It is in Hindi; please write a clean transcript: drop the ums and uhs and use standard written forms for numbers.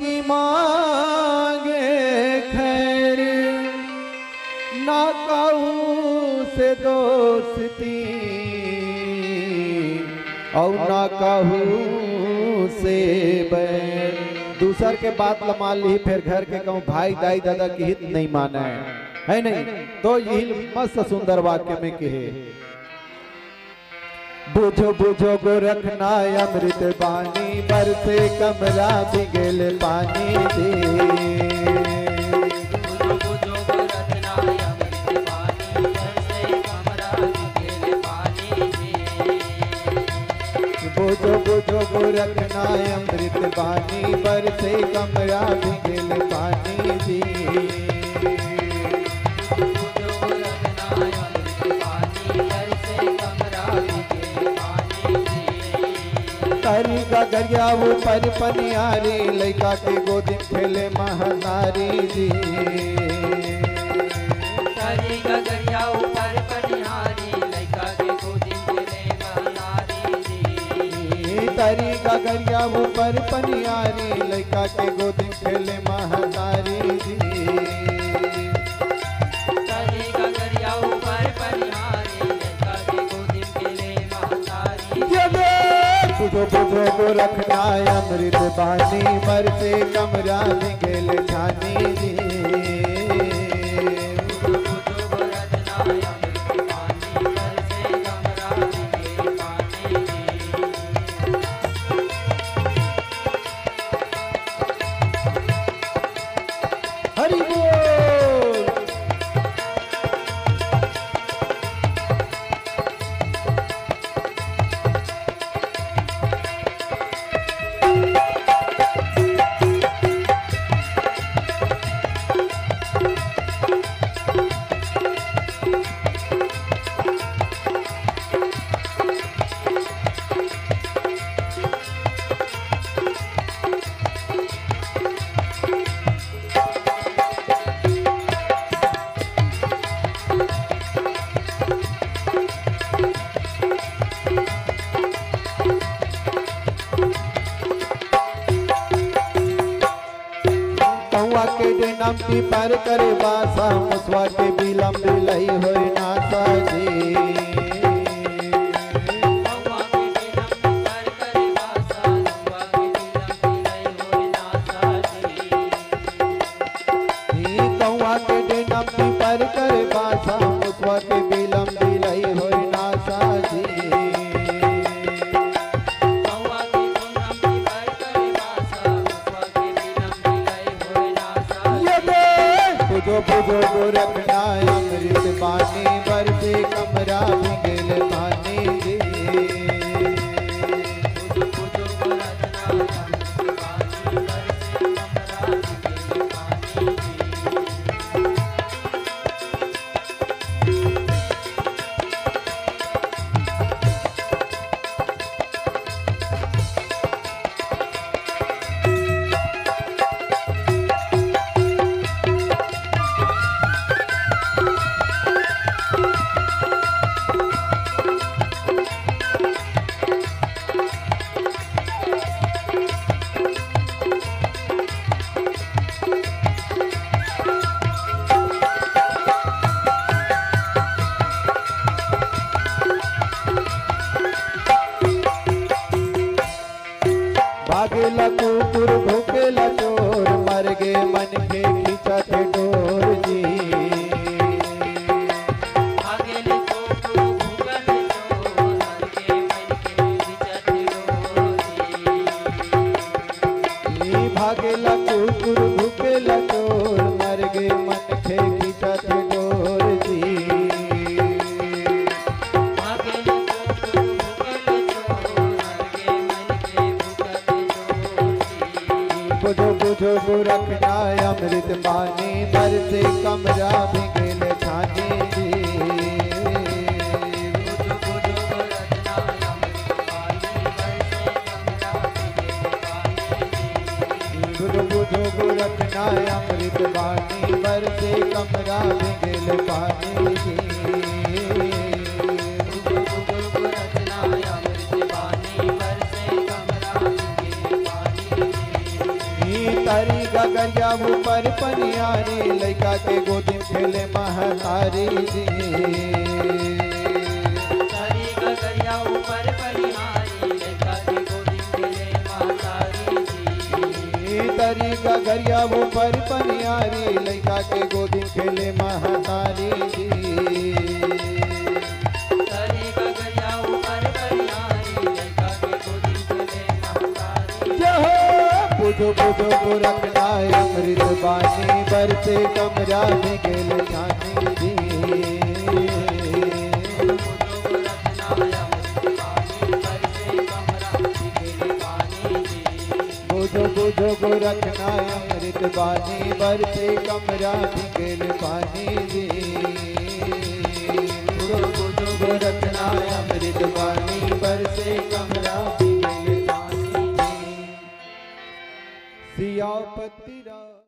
की मांगे खैर, ना कहूँ से दोस्ती और ना कहूँ से बैर। दूसर के बात लमान ली फिर घर के कहूँ भाई दाई दादा की हित नहीं माना है नहीं। तो यही मस्त सुंदर वाक्य में कहे, बुझो बुझो गोरखना अमृत बानी, बरसे कमरा भिगेल पानी दे। बुझो बुझो गोरखना अमृत बानी, बरसे कमरा भिगेल पानी दे। तारी गगरिया वो पर पनियारी, लैका के गोदी खेले महानारी जी। तारी गगरिया वो पर पनियारी, लैका के गोदी खेले महानारी जी। तारी गगरिया वो पर पनियारी, लैका के गोदी खेले महानारी जी। तारी गगरिया वो पर पनियारी, लैका के गोदी खेले महानारी जी। बुझो बुझो गोरखना अमृत बानी, बरसे कमरा भिगेल छानी जी। बुझो बुझो गोरखना अमृत बानी, बरसे कमरा भिगेल पानी जी। हरि बोल। के डेनम की पर करे बासा, मुसवा के बिलम बिलई होई नासा जी। कौआ के डेनम की पर करे बासा, मुसवा के बिलम बिलई होई नासा जी। बुझो बुझो गोरखना अमृत बानी, बरसे कमरा भिगेल पानी जी। बुझो बुझो गोरखना अमृत बानी, बरसे कमरा भिगेल पानी जी। भागेला कुकुर भूकेला चोर, मर गे मन के खींचा थे डोर जी। भागेला कुकुर भूकेला चोर, मर गे मन के खींचा थे डोर जी। भागेला कुकुर भूकेला चोर, मर गे मन के खींचा थे डोर जी। बुझो बुझो गोरखना अमृत बानी, बरसे कमरा भिगेल छानी जी। बुझो बुझो गोरखना अमृत बानी, बरसे कमरा भिगेल पानी जी। बुझो बुझो गोरखना अमृत बानी, बरसे कमरा भिगेल पानी जी। बुझो बुझो गोरखना अमृत बानी, बरसे कमरा भिगेल पानी जी। गगरिया ऊपर पनियारी लइका के गोदी में खेले महतारी जी। तरी गगरिया ऊपर पनिहारी लइका के गोदी खेले महतारी जी। तरी गगरिया ऊपर पनियारी लइका के गोदी में खेले महतारी जी। तरी गगरिया ऊपर पनिहारी लइका के गोदी खेले महतारी जी। बुझो बुझो गोरखना अमृत बानी बरसे कमरा में गेल जानी जी। बुझो बुझो गोरखना अमृत बानी बरसे कमरा में गेल पानी जी। बुझो बुझो गोरखना अमृत बानी बरसे कमरा में गेल पानी जी। सियापति रा